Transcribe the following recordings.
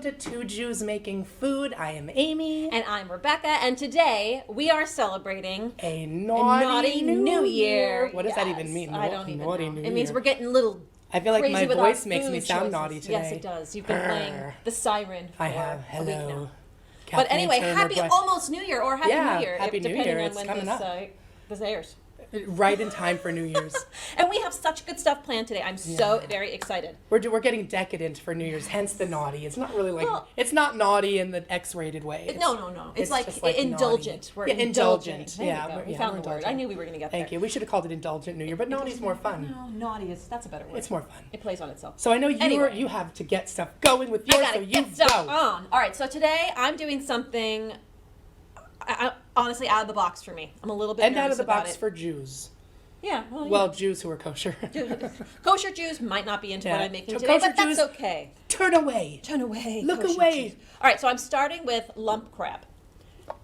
to Two Jews Making Food. I am Amy. And I'm Rebecca, and today we are celebrating a naughty New Year. What does that even mean? I don't even know. New It means Year. we're getting a little I feel like crazy my with voice our makes food me sound choices. naughty today. Yes, it does. You've been playing the siren for I have. a week Hello. now. But anyway, happy almost New Year, or Happy New Year, Happy New depending Year. on It's when coming up. this airs. Right in time for New Year's. And we have such good stuff planned today. I'm so very excited. We're getting decadent for New Year's, hence the naughty. It's not really like, it's not naughty in the X-rated way. No. It's like just like indulgent. We're indulgent. There we go. We found the word. I knew we were going to get there. Thank you. We should have called it Indulgent New Year, but naughty's more fun. No, naughty that's a better word. It's more fun. It plays on itself. So I know you have to get stuff going with yours, so you get stuff go. on. All right, so today I'm doing something honestly out of the box for me. I'm a little bit And nervous out of the about box it. for Jews. Yeah. Well, Jews who are kosher. Kosher Jews might not be into what I'm making today, Kosher but that's Jews, okay. Turn away. Turn away. Look kosher away. Jews. All right, so I'm starting with lump crab.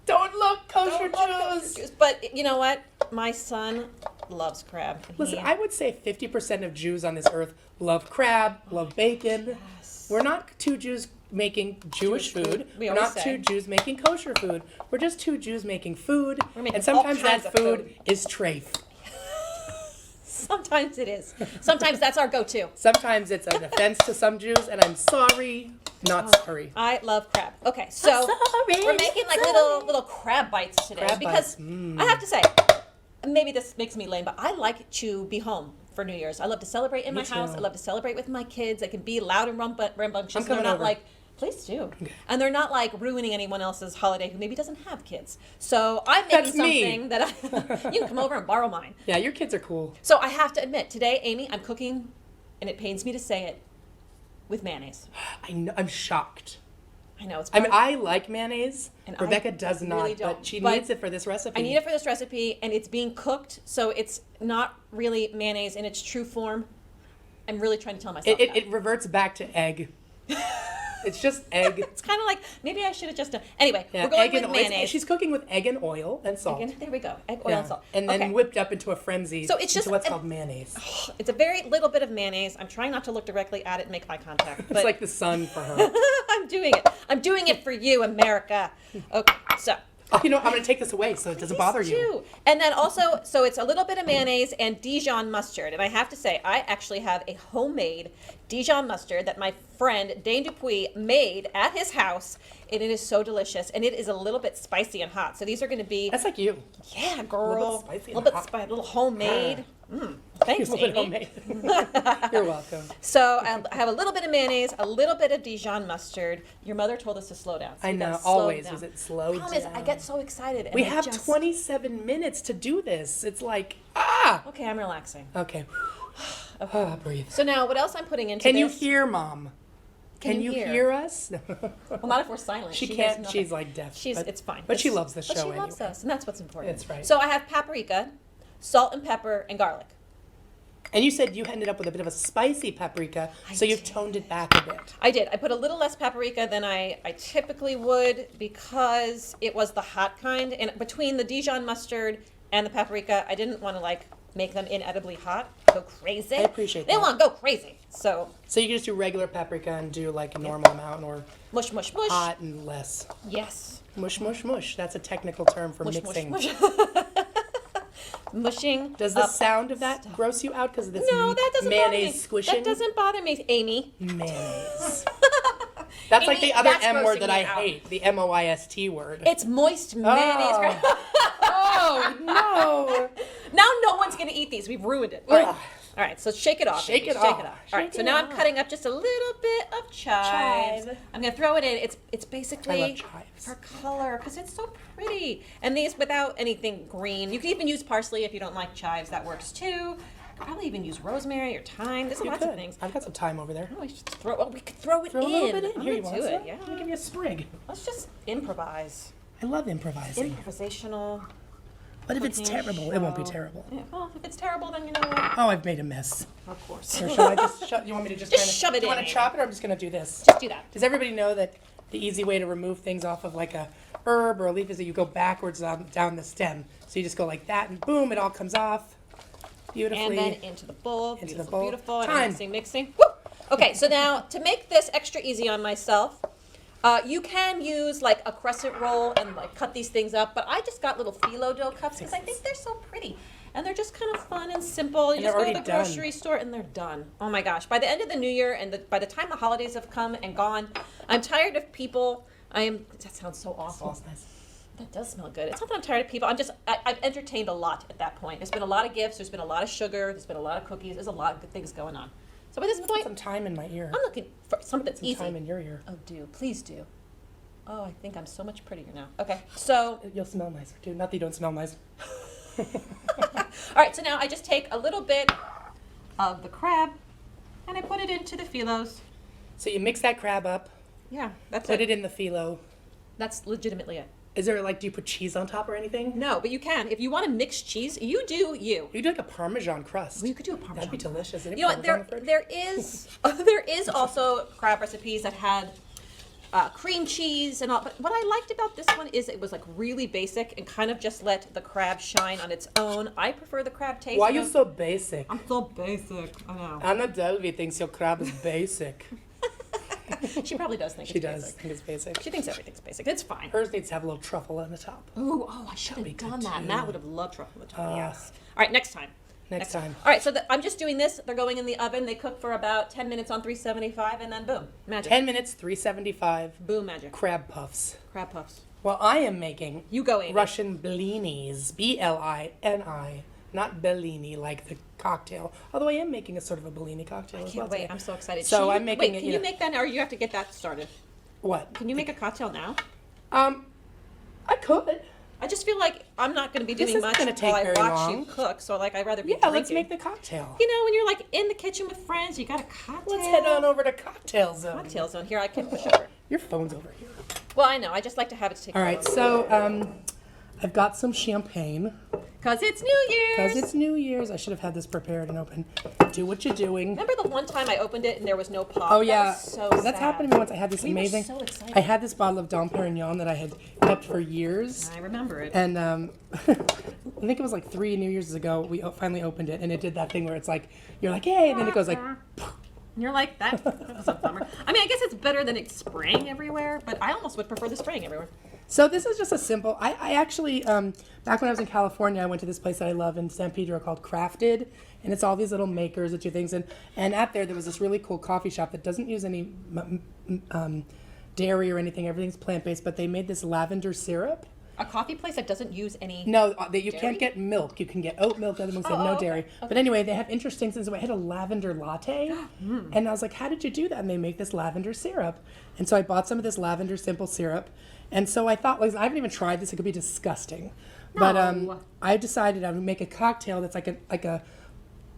Don't look, kosher Don't look, Jews. Jews. But you know what? My son loves crab. Listen, I would say 50% of Jews on this earth love crab, love bacon. Yes. We're not two Jews making Jewish food. We're always not say. two Jews making kosher food. We're just two Jews making food. We're making And sometimes all kinds that of food is treif. Sometimes it is. Sometimes that's our go-to. Sometimes it's an offense to some Jews, and I'm sorry, not sorry. I love crab. Okay, so we're making like little crab bites today Crab because bites. I have to say, maybe this makes me lame, but I like to be home for New Year's. I love to celebrate in my house. I love to celebrate with my kids. I can be loud and rambunctious. I'm coming They're not over. like, please do. And they're not like ruining anyone else's holiday who maybe doesn't have kids. So I'm making That's me. something that you can come over and borrow mine. Yeah, your kids are cool. So I have to admit, today, Amy, I'm cooking, and it pains me to say it, with mayonnaise. I know, I'm shocked. I know it's. I mean, I like mayonnaise. And Rebecca I does not, really don't. but she But needs it for this recipe. I need it for this recipe, and it's being cooked, so it's not really mayonnaise in its true form. I'm really trying to tell myself that. It reverts back to egg. It's just egg. It's kind of like, maybe I should have just done. Anyway, Yeah, we're going egg with and mayonnaise. She's cooking with egg and oil and salt. Again, there we go. Egg, oil, Yeah. and salt. And then Okay. whipped up into a frenzy. So it's just into what's called mayonnaise. It's a very little bit of mayonnaise. I'm trying not to look directly at it and make eye contact. It's But like the sun for her. I'm doing it. I'm doing it for you, America. Okay, so. Oh, you know, I'm going to take this away so it doesn't bother you. Too. And then also, so it's a little bit of mayonnaise and Dijon mustard. And I have to say, I actually have a homemade Dijon mustard that my friend Dane Dupuis made at his house. And it is so delicious. And it is a little bit spicy and hot. So these are going to be, That's like you. yeah, girl. A little bit spicy A and little bit hot. spicy, a little homemade. Thanks, A little Amy. homemade. You're welcome. So I have a little bit of mayonnaise, a little bit of Dijon mustard. Your mother told us to slow down. So I we gotta know. slow Always down. was it slow Problem is, down. I get so excited. And We I have just, 27 minutes to do this. It's like, Okay, I'm relaxing. Okay. Okay. Breathe. So now, what else I'm putting into Can you this? hear, Mom? Can you hear us? Well, not if we're silent. She hears can't. nothing. She's like deaf. It's fine. But she loves the But show she loves anyway. us, and that's what's important. That's right. So I have paprika, salt and pepper, and garlic. And you said you ended up with a bit of a spicy paprika, so you've toned it back a bit. I did. I put a little less paprika than I typically would because it was the hot kind. And between the Dijon mustard and the paprika, I didn't want to like make them inedibly hot, go crazy. I appreciate They that. want to go crazy. So So you can just do regular paprika and do like a normal amount, or mush, mush, mush. hot and less. Yes. Mush, mush, mush. That's a technical term for Mush, mixing. mush, mush. Mushing. Does the up sound of that stuff. gross you out because of this No, that doesn't bother me. mayonnaise squishing? That doesn't bother me, Amy. Mayonnaise. That's like Amy, the other that's M word grossing that me I out. hate, the MOIST word. It's moist mayonnaise. Oh, no. Now no one's going to eat these. We've ruined it. All right. All right, so shake it off. Shake Amy. it off. All right, Shake so it now I'm off. cutting up just a little bit of chives. Chive. I'm going to throw it in. It's I basically love chives. for color because it's so pretty. And these without anything green. You can even use parsley if you don't like chives. That works too. You could probably even use rosemary or thyme. There's You lots could. of things. I've got some time over there. Oh, we should throw. Well, we could throw it Throw a in. little bit in. I'm Here, you gonna want do it. some? Yeah. I'll give you a sprig. Let's just improvise. I love improvising. Improvisational. What if it's cooking terrible? It won't be show. terrible. Yeah, well, if it's terrible, then you know what? Oh, I've made a mess. Of course. Or shall I just you want me to just Just kinda, shove it do you in, want to Amy. chop it, or I'm just going to do this? Just do that. Does everybody know that the easy way to remove things off of like a herb or a leaf is that you go backwards down the stem? So you just go like that, and boom, it all comes off beautifully. And then into the bowl. Into Beautiful, the bowl. beautiful. And Time. I'm mixing. Woo! Okay, so now to make this extra easy on myself, You can use like a crescent roll and like cut these things up, but I just got little phyllo dough cups because I think they're so pretty. And they're just kind of fun and simple. You And just they're go to the already done. grocery store and they're done. Oh my gosh. By the end of the new year and by the time the holidays have come and gone, I'm tired of people. That sounds so awful. Smells nice. That does smell good. It's not that I'm tired of people. I've entertained a lot at that point. There's been a lot of gifts. There's been a lot of sugar. There's been a lot of cookies. There's a lot of good things going on. So by this point, Some time in my ear. I'm looking for something that's Some easy. time in your ear. Oh, please do. Oh, I think I'm so much prettier now. Okay, so, You'll smell nicer too. Not that you don't smell nice. all right, so now I just take a little bit of the crab and I put it into the phyllos. So you mix that crab up, Yeah, that's put it in the phyllo. That's legitimately it. Is there like, do you put cheese on top or anything? No, but you can. If you want to mix cheese, you do you. You do like a Parmesan crust. Well, you could do a Parmesan. That'd be delicious. You know what? There is also crab recipes that had cream cheese and all. But what I liked about this one is it was like really basic and kind of just let the crab shine on its own. I prefer the crab taste. Why are you so basic? I'm so basic. I know. Anna Delvey thinks your crab is basic. She probably does think She it's does basic. think it's basic. She thinks everything's basic. It's fine. Hers needs to have a little truffle on the top. Ooh, I should That'd be have done good that. too. Matt would have loved truffle on the top. Ah. Yes. All right, next time. Next time. All right, so I'm just doing this. They're going in the oven. They cook for about 10 minutes on 375, and then boom, magic. 10 minutes, 375. Boom, magic. Crab puffs. Crab puffs. Well, I am making You go, Amy. Russian blinis. Blini. Not Bellini like the cocktail. Although I am making a sort of a Bellini cocktail I as well can't wait. today. I'm so excited. So I'm making Wait, it, can you you know- make that now, or you have to get that started? What? Can you make a cocktail now? I could. I just feel like I'm not going to be This doing isn't much gonna until take I very watch long. you cook. So like, I'd rather be Yeah, drinking. let's make the cocktail. You know, when you're like in the kitchen with friends, you got a cocktail. Let's head on over to Cocktail Zone. Cocktail zone. Here, I can push over. Your phone's over here. Well, I know. I just like to have it to take. All right, so I've got some champagne. Because it's New Year's. Because it's New Year's. I should have had this prepared and open. Do what you're doing. Remember the one time I opened it and there was no pop? Oh, That yeah. was so That's sad. happened to me once. I had this We amazing. were so excited. I had this bottle of Dom Perignon that I had kept for years. I remember it. And I think it was like 3 New Year's ago, we finally opened it. And it did that thing where it's like, you're like, hey, and then it goes like, And you're like, that was a bummer. I mean, I guess it's better than it spraying everywhere, but I almost would prefer the spraying everywhere. So this is just a simple, I actually, back when I was in California, I went to this place that I love in San Pedro called Crafted, and it's all these little makers that do things, and at there was this really cool coffee shop that doesn't use any dairy or anything, everything's plant-based, but they made this lavender syrup. A coffee place that doesn't use any. No, that you Dairy? can't get milk. You can get oat milk. The other ones have Oh, no okay, dairy. okay. But anyway, they have interesting things. So I had a lavender latte, and I was like, "How did you do that?" And they make this lavender syrup, and so I bought some of this lavender simple syrup, and so I thought, like, I haven't even tried this. It could be disgusting, but No. I decided I would make a cocktail that's like a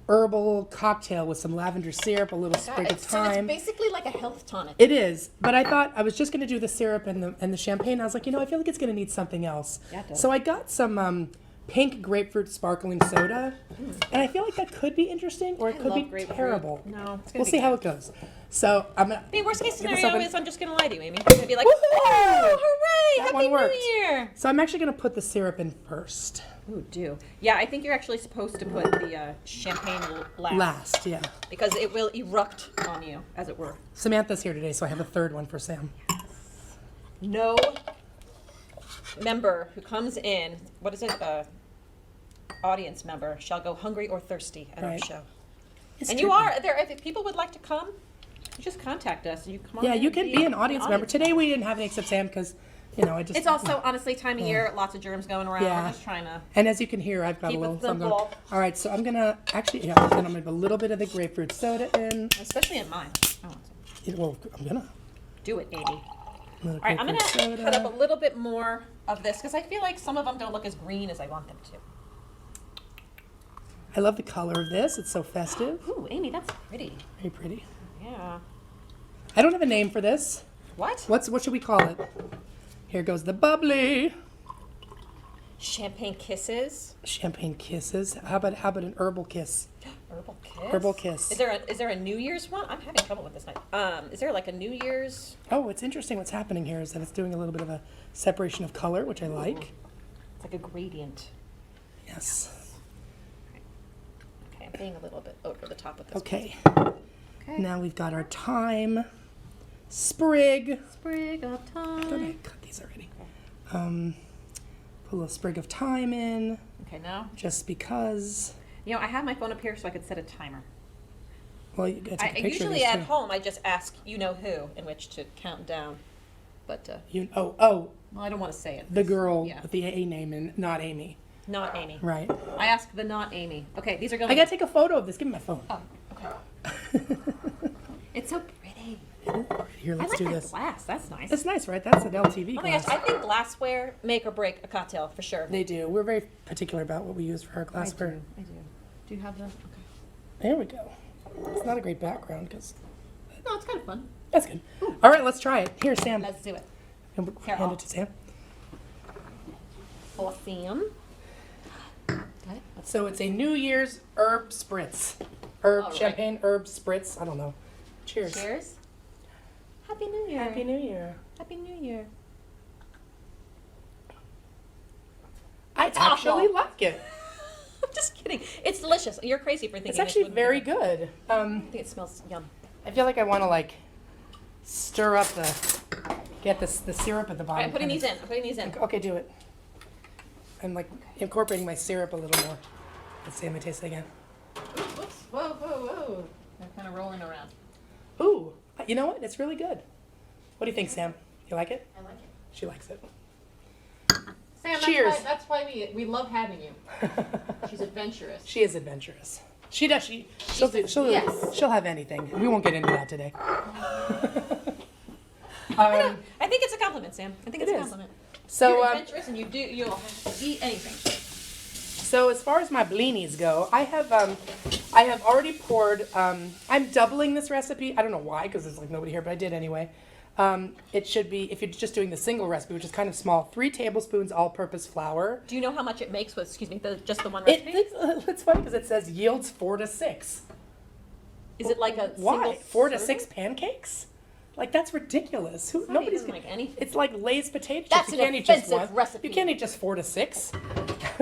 herbal cocktail with some lavender syrup, a little sprig of So it's thyme. basically like a health tonic. It is, but I thought I was just going to do the syrup and the champagne. I was like, I feel like it's going to need something else. Yeah, it does. So I got some pink grapefruit sparkling soda, and I feel like that could be interesting, or it could love be grapefruit. terrible. No, it's gonna we'll be see how it goes. So I'm gonna. I mean, worst case Give us scenario something. is I'm just going to lie to you, Amy. I'm going to be like, Woohoo! oh, hooray, That one Happy worked. New Year. So I'm actually going to put the syrup in first. Ooh, do. Yeah, I think you're actually supposed to put the champagne last. Last, yeah. Because it will erupt on you, as it were. Samantha's here today, so I have a third one for Sam. No member who comes in, what is it, audience member, shall go hungry or thirsty at our Right. show. It's And you tricky. are there. If people would like to come, you just contact us. You come on. Yeah, in you and can be an audience member. Today we didn't have any except Sam because, I just. It's also honestly time of year. Lots of germs going around. Yeah. We're just trying to. And as you can hear, I've got Keep a it little something. simple. All right, so I'm gonna actually, I'm gonna put a little bit of the grapefruit soda in. Especially in mine. I want some. Well, I'm gonna. Do it, Amy. All All right, I'm gonna cut up a little bit more of this because I feel like some of them don't look as green as I want them to. I love the color of this. It's so festive. Ooh, Amy, that's pretty. Very pretty. Yeah. I don't have a name for this. What? What should we call it? Here goes the bubbly. Champagne kisses. Champagne kisses. How about an herbal kiss? Herbal kiss. Herbal kiss. Is there a New Year's one? I'm having trouble with this night. Is there like a New Year's? Oh, it's interesting. What's happening here is that it's doing a little bit of a separation of color, which I like. It's like a gradient. Yes. Okay, I'm being a little bit over the top with this. Okay. Okay. Now we've got our thyme. sprig. of Thought I thyme. cut these already. Put a little sprig of thyme in, Okay, now, just because. you know, I have my phone up here so I could set a timer. Well, you gotta take a I picture of usually this at too. home I just ask you know who in which to count down, but Oh, well, I don't want to say it. the girl Yeah. with the A name and not Amy. Not Amy. Right. I asked the not Amy. Okay, these are going. I gotta take a photo of this. Give me my phone. Oh, okay. It's so pretty. Here, I let's like do that this. glass. That's nice. It's nice, right? That's an LTV Oh my gosh, glass. I think glassware make or break a cocktail for sure. They do. We're very particular about what we use for our I glassware. do. Do you have the? Okay. There we go. It's not a great background because No, it's kind of fun. that's good. All right, let's try it. Here, Sam. Let's do it. Hand I'll- it to Sam. Awesome. Got it? So it's a New Year's herb spritz. Herb All right. champagne herb spritz. I don't know. Cheers. Cheers. Happy New Year. Happy New Year. Happy New Year. I It's actually awful. like it. I'm just kidding. It's delicious. You're crazy for thinking It's it actually wouldn't be very good. good. I think it smells yum. I feel like I want to like stir up get the syrup at the bottom. All right, I'm putting these in. I'm putting these in. Okay, do it. I'm like incorporating my syrup a little more. Let's see, let me taste it again. Whoops. Whoa, whoa, whoa. They're kind of rolling around. Ooh, you know what? It's really good. What do you think, Sam? You like it? I like it. She likes it. Sam, Cheers. That's why we love having you. She's adventurous. She is adventurous. She does. She'll have anything. We won't get into that today. I think it's a compliment, Sam. I think it's It a is. compliment. So, You're adventurous and you'll eat anything. so as far as my blinis go, I have already poured. I'm doubling this recipe. I don't know why, because there's like nobody here, but I did anyway. It should be, if you're just doing the single recipe, which is kind of small, 3 tablespoons all-purpose flour. Do you know how much it makes with, just the one It, recipe? it's funny because it says yields 4 to 6. Is it like a Why? single 4 to serving? 6 pancakes? Like that's ridiculous. Who? Funny, it Nobody's doesn't make anything. It's like Lay's potato chips. That's You an can't eat just offensive one. recipe. You can't eat just 4 to 6.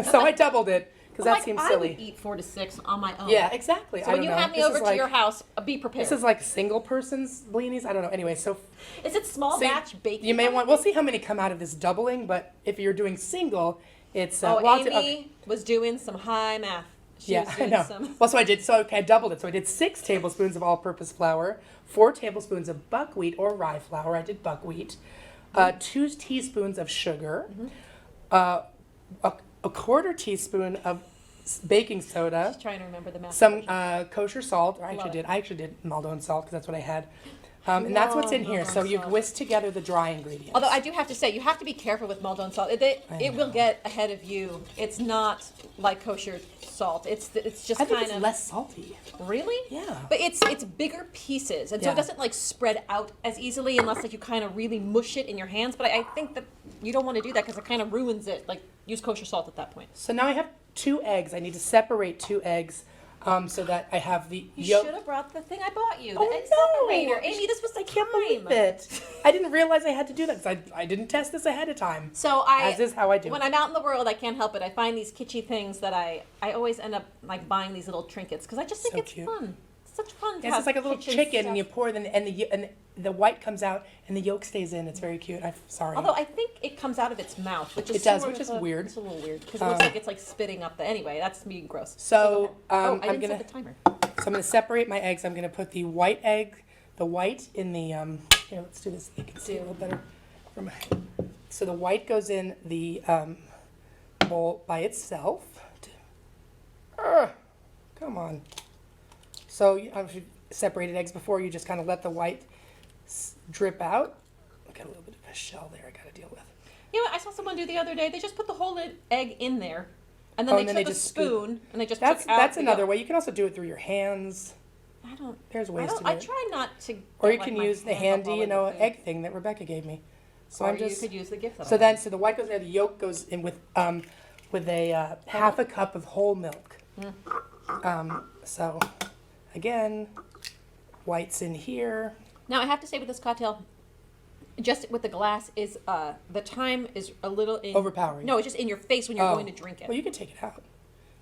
So I doubled it because that seems I silly. would eat 4 to 6 on my own. Yeah, exactly. So I when don't you know. have me This over is to like- your house, be prepared. This is like single person's blinis. I don't know. Anyway, so Is it small see, batch baking? you may kind want. of We'll thing? see how many come out of this doubling. But if you're doing single, it's Oh, well, I'll Amy do- okay. was doing some high math. She Yeah, was I doing know. some. Well, so I did. So okay, I doubled it. So I did 6 tablespoons of all-purpose flour, 4 tablespoons of buckwheat or rye flour. I did buckwheat. 2 teaspoons of sugar, a quarter teaspoon of baking soda, Just trying to remember the math. some equation. kosher salt. Or Love it. I actually did Maldon salt because that's what I had. And that's what's in Love here. So Maldon you've salt. whisked together the dry ingredients. Although I do have to say, you have to be careful with Maldon salt. It will get ahead of you. It's not like kosher salt. It's just I think kind it's of less salty. really. Yeah. But it's bigger pieces, and so Yeah. it doesn't like spread out as easily unless like you kind of really mush it in your hands. But I think that you don't want to do that because it kind of ruins it. Like use kosher salt at that point. So now I have 2 eggs. I need to separate 2 eggs so that I have the You yolk. should have brought the thing I bought you, the Oh, egg no. separator. Amy, this was the I can't time. believe it. I didn't realize I had to do that because I didn't test this ahead of time. So As is how I do When it. I'm out in the world, I can't help it. I find these kitschy things that I always end up like buying these little trinkets because I just think So it's cute. fun. It's such fun. To Yes, have it's like a little kitchen chicken, and you stuff. pour it in, and the white comes out, and the yolk stays in. It's very cute. I'm sorry. Although I think it comes out of its mouth, which is It does, sort which of is weird. It's a little weird because it looks like it's like spitting up the. Anyway, that's me gross. So, go ahead. I'm I didn't gonna- set the timer. So I'm going to separate my eggs. I'm going to put the white egg, the white in the here. Let's do this. You can see a little better. From so the white goes in the bowl by itself. Come on. So if you separated eggs before, you just kind of let the white drip out. I've got a little bit of a shell there I got to deal with. You know what I saw someone do the other day? They just put the whole egg in there, and then Oh, they and then took they a just scoop. spoon and they just That's took out. that's the another yolk. way. You can also do it through your hands. I don't. There's ways to do I it. try not to. Or get, you like, can my use the hand up handy, all you over know, the food. egg thing that Rebecca gave me. So Or I'm just you could use the gift that so I then have. so the white goes there. The yolk goes in with a half a cup of whole milk. So again, white's in here. Now I have to say with this cocktail, just with the glass is the time is a little in, Overpowering. No, it's just in your face when you're Oh. going to drink it. Well, you can take it out.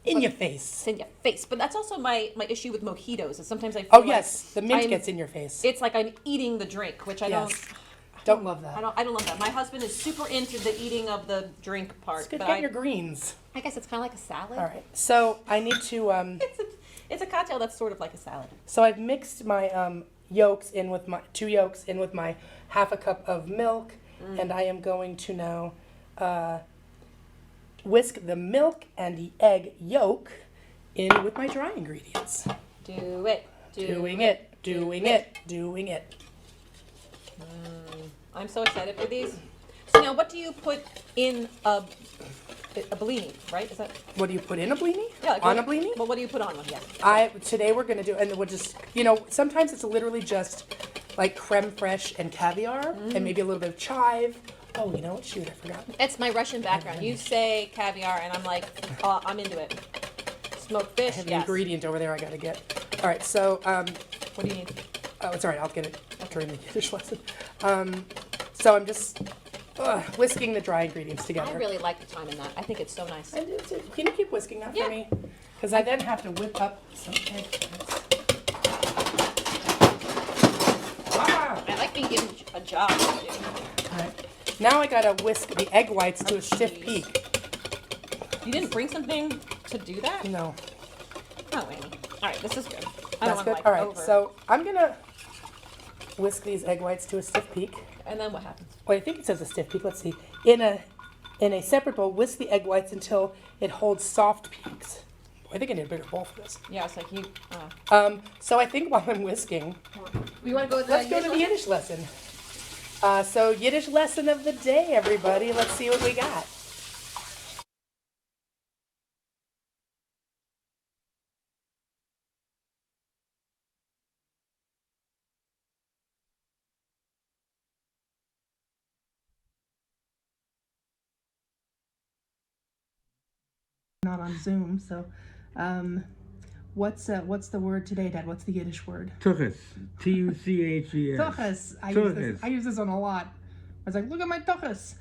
In your face. It's in your face. But that's also my issue with mojitos. Is sometimes I feel Oh like yes, the mint gets in your face. It's like I'm eating the drink, which I don't love that. I don't love that. My husband is super into the eating of the drink part. It's good but to get your greens. I guess it's kind of like a salad. All right, so I need to. It's a cocktail that's sort of like a salad. So I've mixed my yolks in with my 2 yolks in with my half a cup of milk, and I am going to now whisk the milk and the egg yolk in with my dry ingredients. Do it. Doing it. I'm so excited for these. So now, what do you put in a blini, right? Is that What do you put in a blini? yeah? Like On a blini? Well, what do you put on one? Yeah. Today we're gonna do, and we'll just, sometimes it's literally just like crème fraîche and caviar, and maybe a little bit of chive. Oh, you know what? Shoot, I forgot. It's my Russian background. You say caviar, and I'm like, I'm into it. Smoked fish. I have an Yes. ingredient over there I gotta get. All right, so What do you need? oh, it's all right. I'll get it during the Yiddish lesson. So I'm just whisking the dry ingredients together. I really like the time in that. I think it's so nice. And can you keep whisking that Yeah. for me? Because I then have to whip up some egg whites. I like being given a job. All right. Now I gotta whisk the egg whites to a stiff jeez. peak. You didn't bring something to do that? No. Oh, Amy. All right, this is good. I That's don't good. want All like right, over. so I'm gonna whisk these egg whites to a stiff peak. And then what happens? Well, I think it says a stiff peak. Let's see. In a separate bowl, whisk the egg whites until it holds soft peaks. Boy, I think I need a bigger bowl for this. Yeah, it's like you. So I think while I'm whisking, We want to go with let's go to the Yiddish lesson. So Yiddish lesson of the day, everybody. Let's see what we got. Not on Zoom, so what's the word today, Dad? What's the Yiddish word? Tuchus. Tuches. Tuchus. I use this one a lot. I was like, look at my tuchus.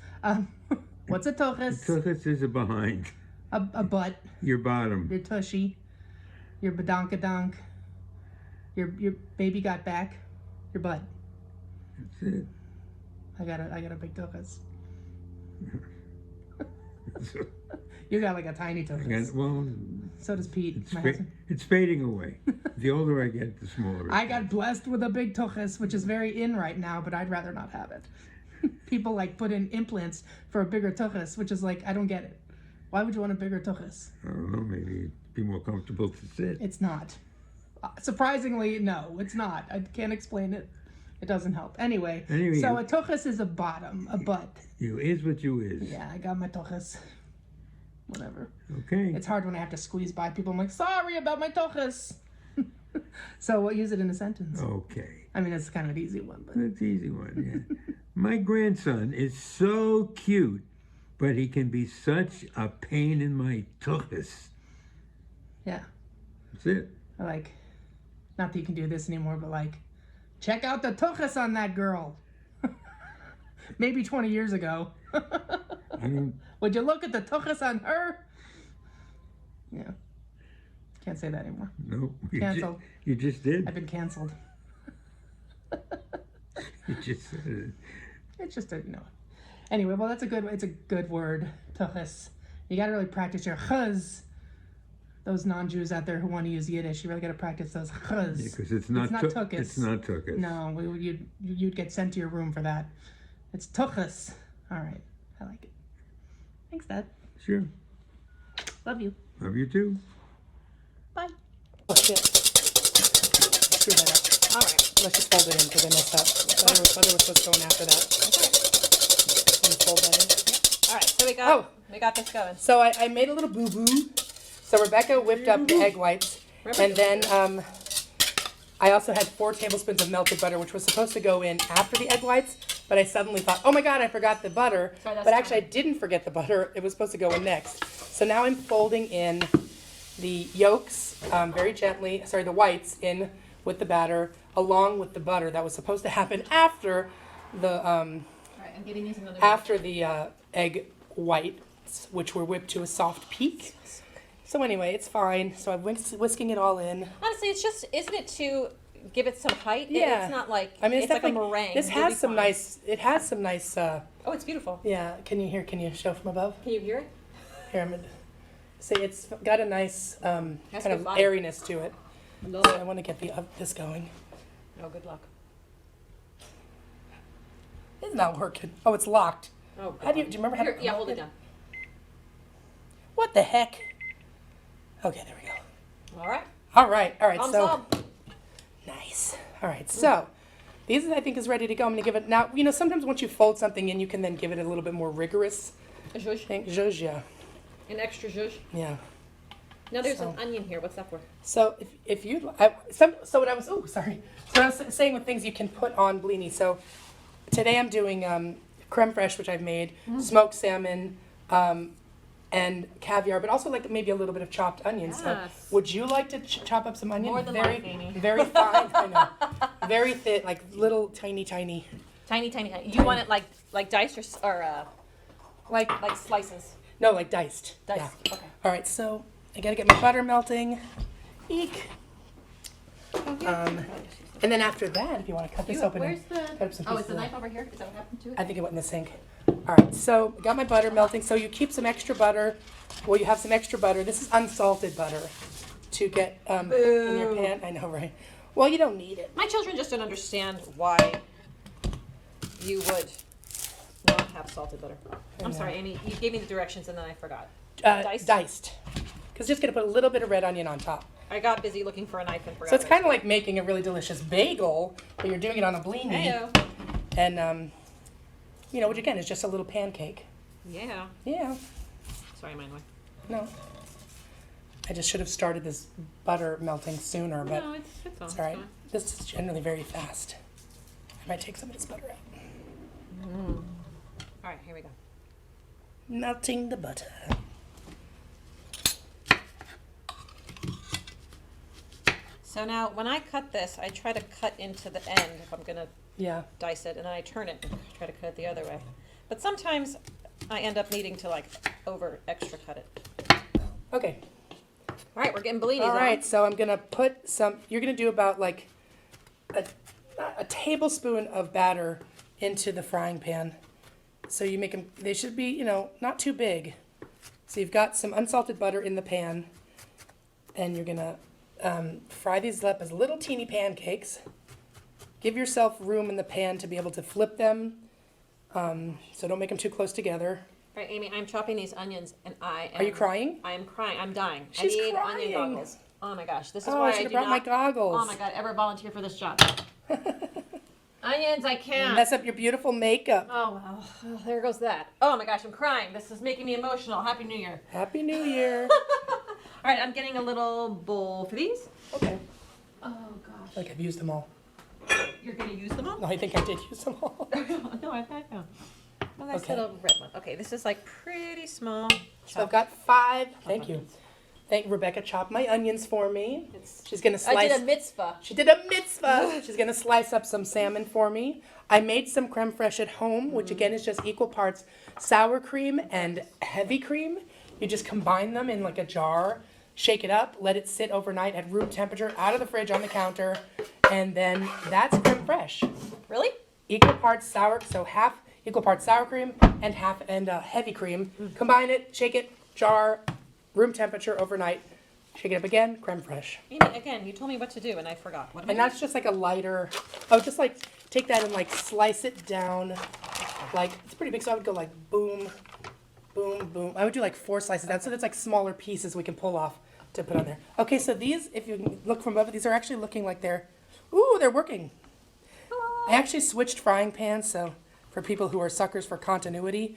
What's a tuchus? Tuchus is a behind. A butt. Your bottom. Your tushy. Your badonkadonk. Your baby got back. Your butt. That's it. I got a big tuchus. You got like a tiny tuchus. Well, So does Pete. it's, My husband. it's fading away. The older I get, the smaller it I gets. got blessed with a big tuchus, which is very in right now, but I'd rather not have it. People like put in implants for a bigger tuchus, which is like, I don't get it. Why would you want a bigger tuchus? I don't know, maybe it'd be more comfortable to sit. It's not. Surprisingly, no, it's not. I can't explain it. It doesn't help. Anyway, so a tuchus is a bottom, a butt. You is what you is. Yeah, I got my tuchus. Whatever. Okay. It's hard when I have to squeeze by people. I'm like, sorry about my tuchus. So we'll use it in a sentence. Okay. I mean, it's kind of an easy one, but That's an easy one, yeah. My grandson is so cute, but he can be such a pain in my tuchus. yeah. That's it. I like, not that you can do this anymore, but like, check out the tuchus on that girl. Maybe 20 years ago. I don't, Would you look at the tuchus on her? Yeah. Can't say that anymore. no. Canceled. You just did. I've been canceled. You just said it. It's just a, Anyway, well, it's a good word, tuchus. You got to really practice your chuz. Those non-Jews out there who want to use Yiddish, you really got to practice those chuz. Because it's not tuchus. It's not tuchus. No, you'd get sent to your room for that. It's tuchus. All right, I like it. Thanks, Dad. Sure. Love you. Love you too. Bye. Oh shit. Screw that up. All right. Let's just fold it in because I messed up. Butter was supposed to go in after that. And fold that in. All right. So we got this going. So I made a little boo-boo. So Rebecca whipped up the egg whites. And then I also had 4 tablespoons of melted butter, which was supposed to go in after the egg whites. But I suddenly thought, oh my God, I forgot the butter. Sorry, that's but actually, I didn't forget the butter. It was supposed to go in next. So now I'm folding in the yolks very gently, the whites in with the batter, along with the butter. That was supposed to happen after the All right. I'm getting these another. egg whites, which were whipped to a soft peak. So anyway, it's fine. So I'm whisking it all in. Honestly, it's just, isn't it to give it some height? Yeah. It's not like, I mean, it's like a definitely- meringue. This You'll has be some fine. nice. It has some nice. Oh, it's beautiful. Yeah. Can you show from above? Can you hear it? Here, I'm gonna see. It's got a nice kind Has of good bite. airiness to it. Love So I it. want to get this going. Oh, good luck. It's not working. Oh, it's locked. Oh, How do you remember how Here, to? yeah, hold it down. What the heck? Okay, there we go. All right. All right. Problem So solved. nice. All right. So these I think is ready to go. I'm gonna give it now. You know, sometimes once you fold something in, you can then give it a little bit more rigorous. A zhuzh. Zhuzh, yeah. An extra zhuzh. Yeah. Now there's So- an onion here. What's that for? So if you so what I was sorry. So I was saying with things you can put on blini. So today I'm doing crème fraîche, which I've made, smoked salmon, and caviar, but also like maybe a little bit of chopped onions. So Yes. would you like to chop up some onion? More than very, life, Amy. very fine. I know. Very thin, like little tiny. Tiny, tiny, tiny. You want it like diced or Like slices? no, like diced. Diced. Yeah. Okay. All right. So I gotta get my butter melting. Eek. And then after that, if you want to cut this open, and cut up some Oh, is pieces the of- knife over here? Is that what happened to it? I think it went in the sink. All right, so got my butter melting. So you keep some extra butter. Well, you have some extra butter. This is unsalted butter to get in your Boo. pan. I know, right? Well, you don't need it. My children just don't understand why you would not have salted butter. I'm know. sorry, Amy. You gave me the directions and then I forgot. Diced. Because just gonna put a little bit of red onion on top. I got busy looking for a knife and forgot. So it's kind of like making a really delicious bagel, but you're doing it on a blini. Heyo. And you know, which again is just a little pancake. Yeah. Yeah. Sorry, mine went. No. I just should have started this butter melting sooner, but. No, it's It's all right. This is generally very fast. I might take some of this butter out. All right, here we go. Melting the butter. So now, when I cut this, I try to cut into the end if I'm gonna Yeah. dice it, and then I turn it and try to cut it the other way. But sometimes I end up needing to like over extra cut it. Okay. All right, we're getting blinis All on. right. So I'm gonna put some. You're gonna do about like a tablespoon of batter into the frying pan. So you make them. They should be, you know, not too big. So you've got some unsalted butter in the pan, and you're gonna fry these up as little teeny pancakes. Give yourself room in the pan to be able to flip them. So don't make them too close together. All right, Amy, I'm chopping these onions, and I am. Are you crying? I am crying. I'm dying. She's I need crying. onion goggles. Oh my gosh, this is Oh, why I I should do have brought not. my goggles. Oh my god, ever volunteer for this job? Onions, I can't. Mess up your beautiful makeup. Oh, wow. Oh, there goes that. Oh my gosh, I'm crying. This is making me emotional. Happy New Year. Happy New Year. All right, I'm getting a little bowl for these. Okay. Oh gosh. Like I've used them all. You're gonna use them all? No, I think I did use them all. No, I've had them. Well, nice Okay. little red one. Okay, this is like pretty small. So I've got 5. Thank you. Thank Rebecca chopped my onions for me. It's- She's gonna I slice. did a mitzvah. She did a mitzvah. She's gonna slice up some salmon for me. I made some crème fraîche at home, which again is just equal parts sour cream and heavy cream. You just combine them in like a jar, shake it up, let it sit overnight at room temperature, out of the fridge on the counter, and then that's crème fraîche. Really? Equal parts sour, so half equal parts sour cream and half heavy cream. Combine it, shake it, jar, room temperature overnight. Shake it up again, crème fraîche. Amy, again, you told me what to do and I forgot. What am I And that's just like a lighter. Oh, just like take that and like slice it down. Like it's pretty big, so I would go like boom, boom, boom. I would do like 4 slices down, so that's like smaller pieces we can pull off to put on there. Okay, so these, if you look from above, these are actually looking like they're working. I actually switched frying pans, so for people who are suckers for continuity,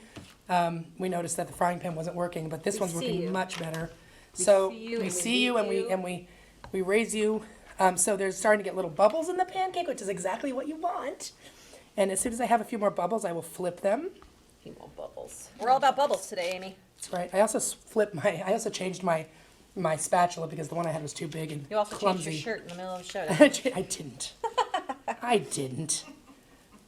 we noticed that the frying pan wasn't working, but this one's see working you. much better. So see you we and we see you lead and we raise you. So there's starting to get little bubbles in the pancake, which is exactly what you want. And as soon as I have a few more bubbles, I will flip them. Few more bubbles. We're all about bubbles today, Amy. That's right. I also I also changed my spatula because the one I had was too big and You also clumsy. changed your shirt in the middle of the show. I didn't. I didn't.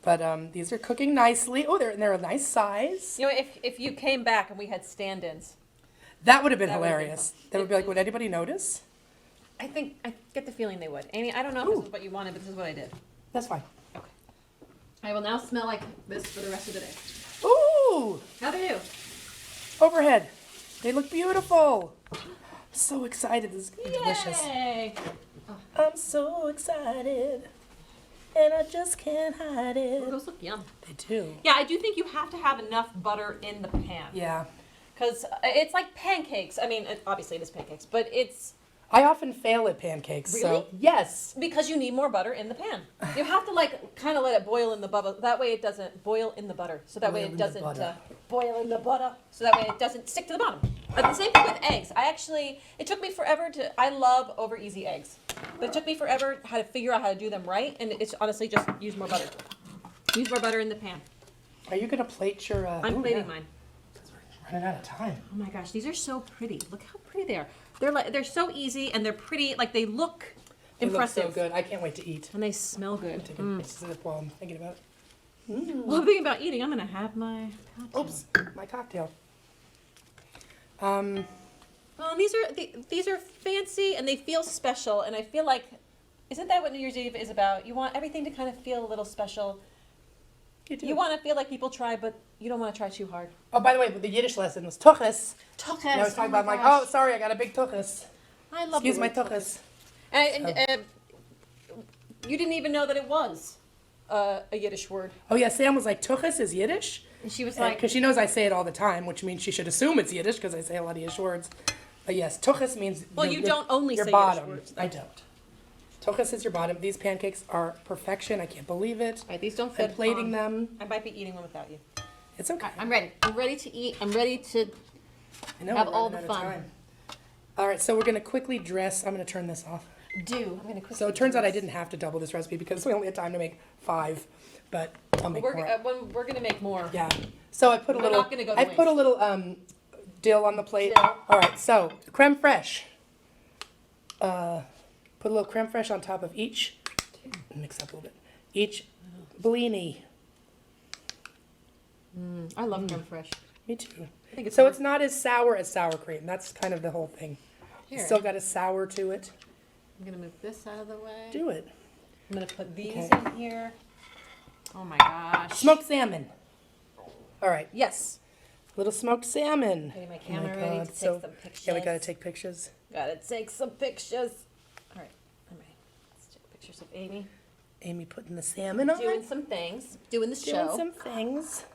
But these are cooking nicely. Oh, they're a nice size. You know, if you came back and we had stand-ins, That would have been That would have been hilarious. fun. They would be like, would anybody notice? I get the feeling they would. Amy, I don't know if this is what you wanted, but this is what I did. That's fine. Okay. I will now smell like this for the rest of the day. Ooh, How do you do? overhead. They look beautiful. So excited. This is gonna be delicious. Yay! I'm so excited. And I just can't hide it. Those look yum. They do. Yeah, I do think you have to have enough butter in the pan. Yeah. Because it's like pancakes. I mean, obviously it is pancakes, but it's I often fail at pancakes. So Really? yes. because you need more butter in the pan. You have to like kind of let it boil in the butter. That way it doesn't boil in the butter. So that way Boil it in the doesn't butter. boil in the butter. So that way it doesn't stick to the bottom. But the same thing with eggs. It took me forever I love over easy eggs. But it took me forever how to figure out how to do them right. And it's honestly just use more butter. Use more butter in the pan. Are you gonna plate your? I'm plating mine. We're running out of time. Oh my gosh, these are so pretty. Look how pretty they are. They're so easy and they're pretty. Like they look They impressive. look so good. I can't wait to eat. And they smell good. Take a sip while I'm thinking about it. Well, thinking about eating, I'm gonna have my cocktail. Oops, my cocktail. Well, and these are fancy and they feel special. And I feel like, isn't that what New Year's Eve is about? You want everything to kind of feel a little special. You do. You want to feel like people try, but you don't want to try too hard. Oh, by the way, the Yiddish lesson was tuchus. Tuchus. And I was talking about, I'm like, oh, sorry, I got a big tuchus. I love Excuse the my word tuchus. And you didn't even know that it was a Yiddish word. Oh yeah, Sam was like, tuchus is Yiddish? And she was like, Because she knows I say it all the time, which means she should assume it's Yiddish because I say a lot of Yiddish words. But yes, tuchus means well, you don't only your say bottom. Yiddish words. I don't. Tuchus is your bottom. These pancakes are perfection. I can't believe it. All right, these don't I'm fit. plating them. I might be eating one without you. It's okay. I'm ready. I'm ready to eat. I'm ready to I know have we're all running the out of fun. time. All right, so we're gonna quickly dress. I'm gonna turn this off. do. I'm gonna quickly. So it turns out I do this. didn't have to double this recipe because we only had time to make 5, but I'll make more. We're gonna make more. Yeah. So I put a We're little. not gonna go to I put a little dill on the plate. Dill. All right. So crème fraîche. Put a little crème fraîche on top of each. Mix up a little bit. Each blini. I love crème fraîche. Me too. I think it's So worth- it's not as sour as sour cream. That's kind of the whole thing. Here. It's still got a sour to it. I'm gonna move this out of the way. Do it. I'm gonna put these Okay. in here. Oh my gosh. Smoked salmon. All right. Yes. Little smoked salmon. Getting my Oh camera ready to take So- some pictures. Yeah, we gotta take pictures. Gotta take some pictures. All right, I'm ready. Let's take pictures of Amy Amy putting the salmon on. doing some things, doing the Doing show. some things.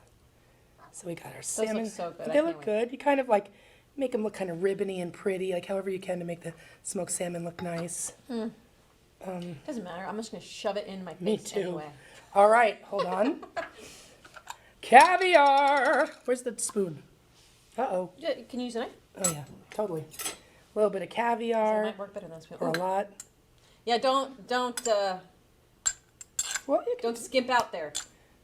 So we got our look salmon. so good. I They can't look wait. good. You kind of like make them look kind of ribbony and pretty, like however you can to make the smoked salmon look nice. Doesn't matter. I'm just gonna shove it in my face Me too. anyway. All right, hold on. Caviar. Where's the spoon? Uh-oh. Yeah, can you use a knife? Oh yeah, totally. A little bit of That caviar might work better than a spoon. or a Ooh. lot. Yeah, don't Well, you can, don't skimp out there.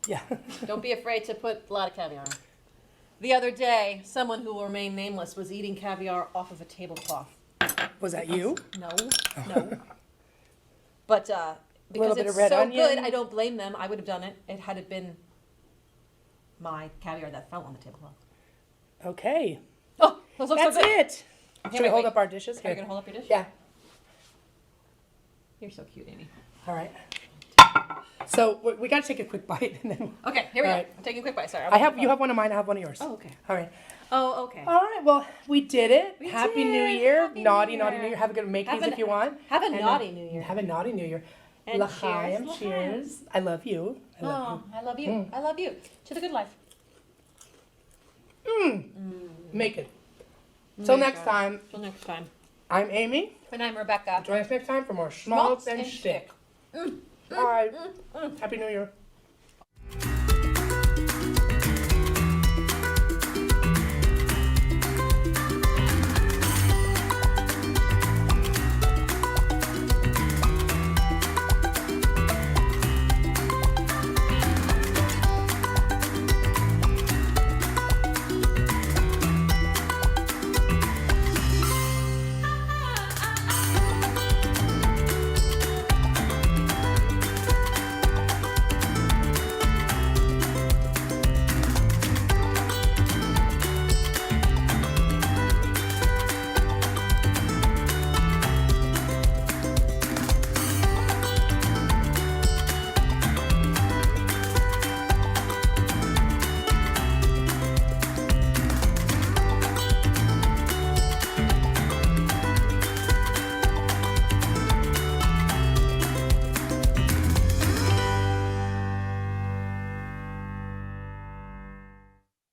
yeah. Don't be afraid to put a lot of caviar on. The other day, someone who will remain nameless was eating caviar off of a tablecloth. Was that you? No, no. But because bit it's of red so onion. good, I don't blame them. I would have done it. It had it been my caviar that fell on the tablecloth. Okay. Oh, those look That's so good. it. Should we hold up our dishes? Are you Here. gonna hold up your dish? Yeah. You're so cute, Amy. All right. So we got to take a quick bite, and then Okay, here we All go. right. I'm taking a quick bite. Sorry. you have one of mine. I have one of yours. Oh, okay. All right. Oh, okay. All right. Well, we did it. We Happy did. New Year. Happy naughty, New naughty Year. New Year. Have a good make Have these an- if you want. have a And, naughty New Year. Have a naughty New Year. And L'chaim, cheers, cheers. I love you. I love Oh, I love you. I love you. To the good life. you. Make it. Till next time, Till next time. I'm Amy. And I'm Rebecca. Join us next time for more schmaltz and and shtick. All right. Happy New Year.